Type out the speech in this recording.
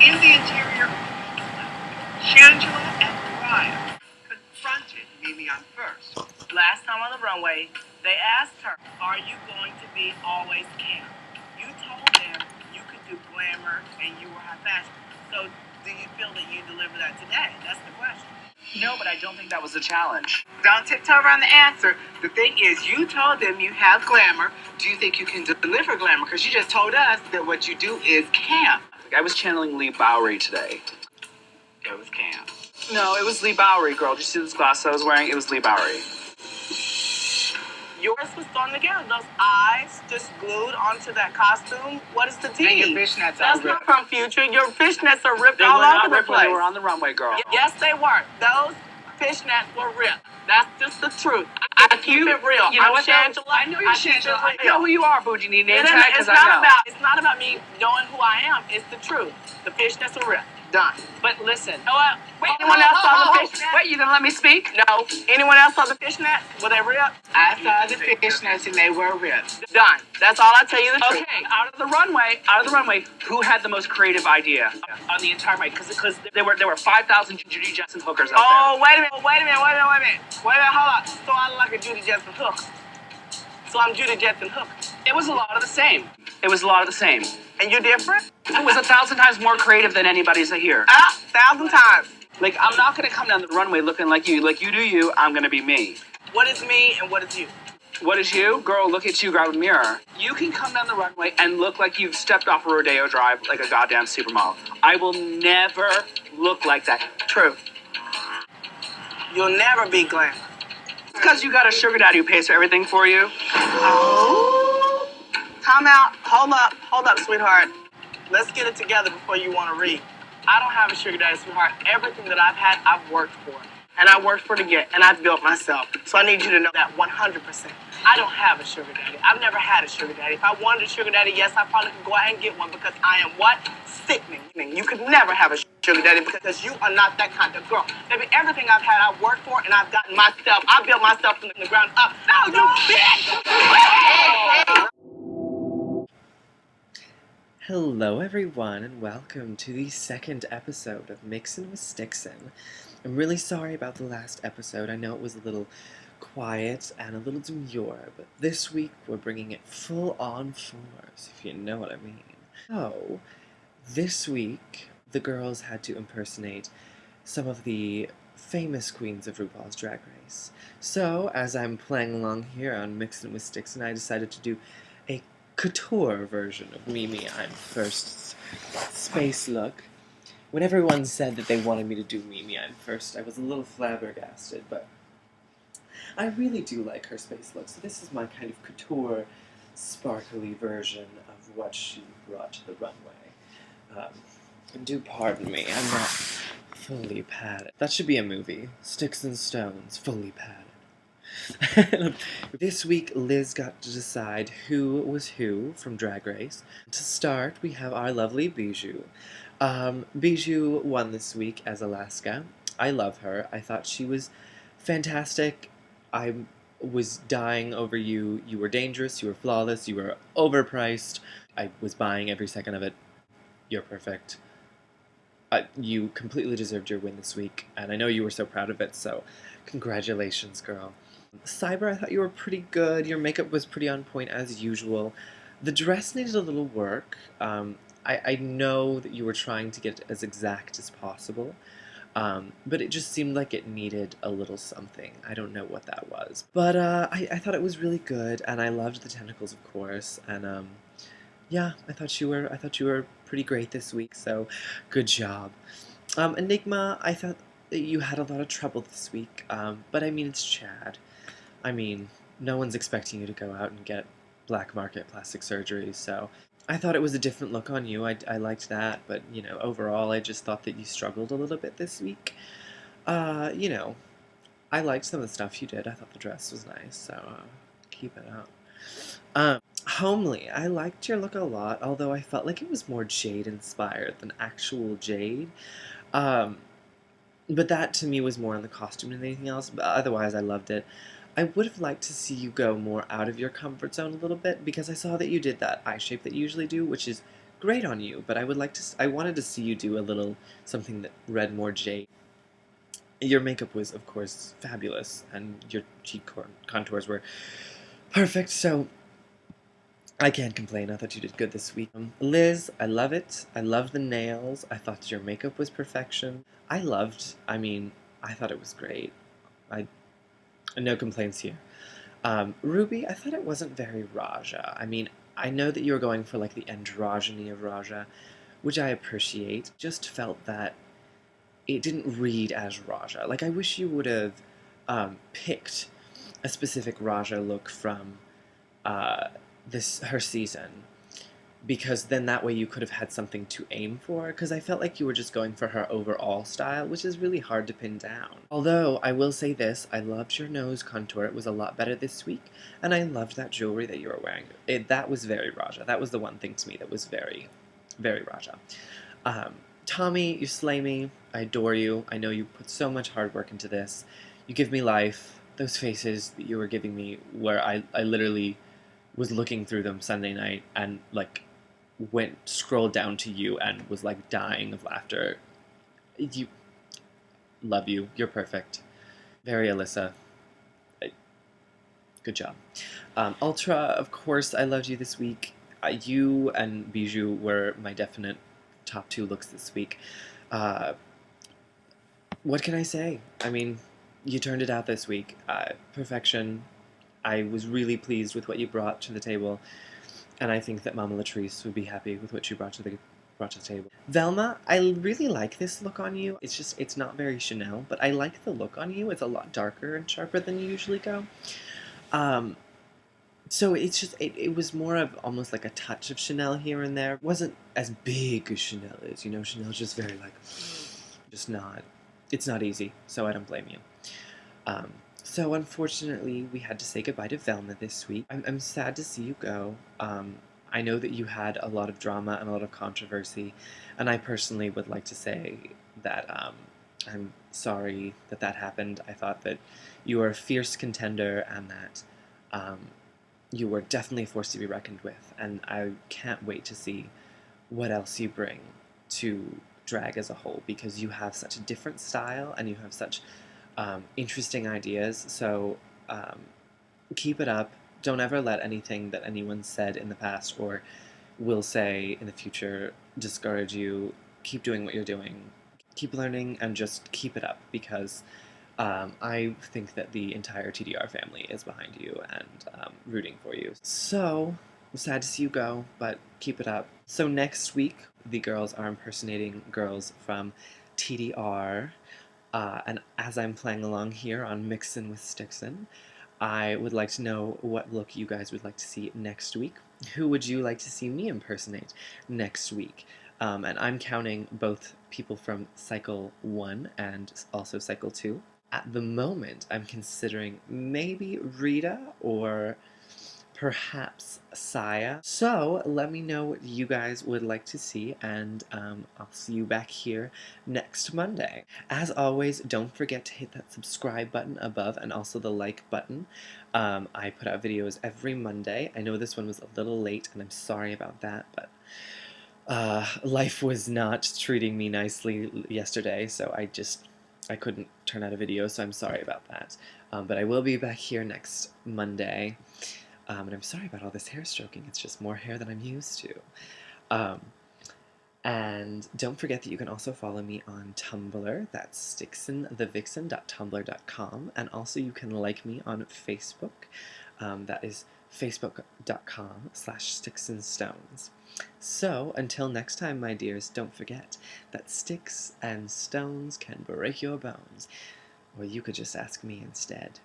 In the interior, Shangela and Mariah confronted Mimi Imfurst. Last time on the runway, they asked her, "Are you going to be always camp?" You told them you could do glamour and you were high fashion. So do you feel that you deliver that today? That's the question. No, but I don't think that was the challenge. Don't tiptoe around the answer. The thing is, you told them you have glamour. Do you think you can deliver glamour? Because you just told us that what you do is camp. I was channeling Lee Bowery today. It was camp. No, it was Lee Bowery, girl. Did you see those glasses I was wearing? It was Lee Bowery. Yours was thrown together. Those eyes just glued onto that costume. What is the tea? And your fishnets That's are not ripped. from Future. Your fishnets are ripped They all were not over the ripped when place. they were on the runway, girl. Yes, they were. Those fishnets were ripped. That's just the truth. I keep it real. You know I'm what, though? Shangela. I know you're I keep it Shangela. I real. know who you are, boo. Do you need a name It tag? isn't- Because I know. It's not about me knowing who I am. It's the truth. The fishnets are ripped. Done. But listen. You know what? Wait, Anyone else saw the fishnets? Wait, you gonna let me speak? No. Anyone else saw the fishnets? Were they ripped? I saw the fishnets and they were ripped. Done. That's all I tell you the truth. Okay, out of the runway, who had the most creative idea on the entire night? Because there were 5,000 Judy Jetson hookers out Oh, wait a minute. Hold on. So I look like a Judy Jetson hook. So I'm Judy Jetson hook. there. It was a lot of the same. And you're different? It was 1,000 times more creative than anybody's here. 1,000 times. Like, I'm not gonna come down the runway looking like you. Like, you do you, I'm gonna be me. What is me and what is you? What is you? Girl, look at you, grab a mirror. You can come down the runway and look like you've stepped off a rodeo drive like a goddamn supermodel. I will never look like that. True. You'll never be glam. Because you got a sugar daddy who pays for everything for you. Oh. Time out. Hold up, sweetheart. Let's get it together before you want to read. I don't have a sugar daddy, sweetheart. Everything that I've had, I've worked for. And I worked for it again, and I've built myself. So I need you to know that 100%. I don't have a sugar daddy. I've never had a sugar daddy. If I wanted a sugar daddy, yes, I probably could go out and get one because I am what? Sickening. You could never have a sugar daddy because you are not that kind of girl. Baby, everything I've had, I've worked for, and I've gotten myself. I built myself from the ground up. No, you bitch! Hello everyone and welcome to the second episode of Mixin with Stixen. I'm really sorry about the last episode. I know it was a little quiet and a little demure, but this week we're bringing it full on force, if you know what I mean. So, this week the girls had to impersonate some of the famous queens of RuPaul's Drag Race. So, as I'm playing along here on Mixin with Stixen, I decided to do a couture version of Mimi Imfurst's space look. When everyone said that they wanted me to do Mimi Imfurst, I was a little flabbergasted, but I really do like her space look, so this is my kind of couture, sparkly version of what she brought to the runway. And do pardon me, I'm not fully padded. That should be a movie. Sticks and Stones, fully padded. This week, Liz got to decide who was who from Drag Race. To start, we have our lovely Bijou. Bijou won this week as Alaska. I love her. I thought she was fantastic. I was dying over you. You were dangerous, you were flawless, you were overpriced. I was buying every second of it. You're perfect. You completely deserved your win this week, and I know you were so proud of it, so congratulations, girl. Cyber, I thought you were pretty good. Your makeup was pretty on point as usual. The dress needed a little work. I know that you were trying to get it as exact as possible, but it just seemed like it needed a little something. I don't know what that was. But I thought it was really good, and I loved the tentacles, of course, and yeah, I thought you were pretty great this week, so good job. Enigma, I thought that you had a lot of trouble this week, but I mean, it's Chad. I mean, no one's expecting you to go out and get black market plastic surgery, so I thought it was a different look on you. I liked that, but, you know, overall, I just thought that you struggled a little bit this week. You know, I liked some of the stuff you did. I thought the dress was nice, so keep it up. Homely, I liked your look a lot, although I felt like it was more Jade-inspired than actual Jade. But that, to me, was more in the costume than anything else, but otherwise, I loved it. I would have liked to see you go more out of your comfort zone a little bit, because I saw that you did that eye shape that you usually do, which is great on you, but I wanted to see you do a little something that read more jade. Your makeup was, of course, fabulous, and your cheek contours were perfect, so I can't complain. I thought you did good this week. Liz, I love it. I love the nails. I thought your makeup was perfection. I thought it was great. No complaints here. Ruby, I thought it wasn't very Raja. I know that you were going for like the androgyny of Raja, which I appreciate. Just felt that it didn't read as Raja. Like, I wish you would have picked a specific Raja look from her season, because then that way you could have had something to aim for, because I felt like you were just going for her overall style, which is really hard to pin down. Although, I will say this, I loved your nose contour. It was a lot better this week, and I loved that jewelry that you were wearing. That was very Raja. That was the one thing to me that was very, very Raja. Tommy, you slay me. I adore you. I know you put so much hard work into this. You give me life. Those faces that you were giving me, where I literally was looking through them Sunday night and like scrolled down to you and was like dying of laughter. Love you. You're perfect. Very Alyssa. Good job. Ultra, of course, I loved you this week. You and Bijou were my definite top 2 looks this week. What can I say? You turned it out this week. Perfection. I was really pleased with what you brought to the table, and I think that Mama Latrice would be happy with what you brought to the table. Velma, I really like this look on you. It's not very Chanel, but I like the look on you. It's a lot darker and sharper than you usually go. So it was more of almost like a touch of Chanel here and there. It wasn't as big as Chanel is, Chanel's just very like, it's not easy, so I don't blame you. So unfortunately, we had to say goodbye to Velma this week. I'm sad to see you go. I know that you had a lot of drama and a lot of controversy, and I personally would like to say that I'm sorry that happened. I thought that you were a fierce contender and that you were definitely a force to be reckoned with, and I can't wait to see what else you bring to drag as a whole, because you have such a different style and you have such interesting ideas, so keep it up. Don't ever let anything that anyone said in the past or will say in the future discourage you. Keep doing what you're doing. Keep learning and just keep it up, because I think that the entire TDR family is behind you and rooting for you. So, I'm sad to see you go, but keep it up. So next week, the girls are impersonating girls from TDR, and as I'm playing along here on Mixin with Stixen, I would like to know what look you guys would like to see next week. Who would you like to see me impersonate next week? And I'm counting both people from Cycle 1 and also Cycle 2. At the moment, I'm considering maybe Rita or perhaps Saya. So let me know what you guys would like to see, and I'll see you back here next Monday. As always, don't forget to hit that subscribe button above and also the like button. I put out videos every Monday. I know this one was a little late, and I'm sorry about that, but life was not treating me nicely yesterday, so I couldn't turn out a video, so I'm sorry about that. But I will be back here next Monday. And I'm sorry about all this hair stroking. It's just more hair than I'm used to. And don't forget that you can also follow me on Tumblr. That's stixenthevixen.tumblr.com. And also you can like me on Facebook. That is facebook.com/stixandstones. So, until next time, my dears, don't forget that sticks and stones can break your bones. Or you could just ask me instead.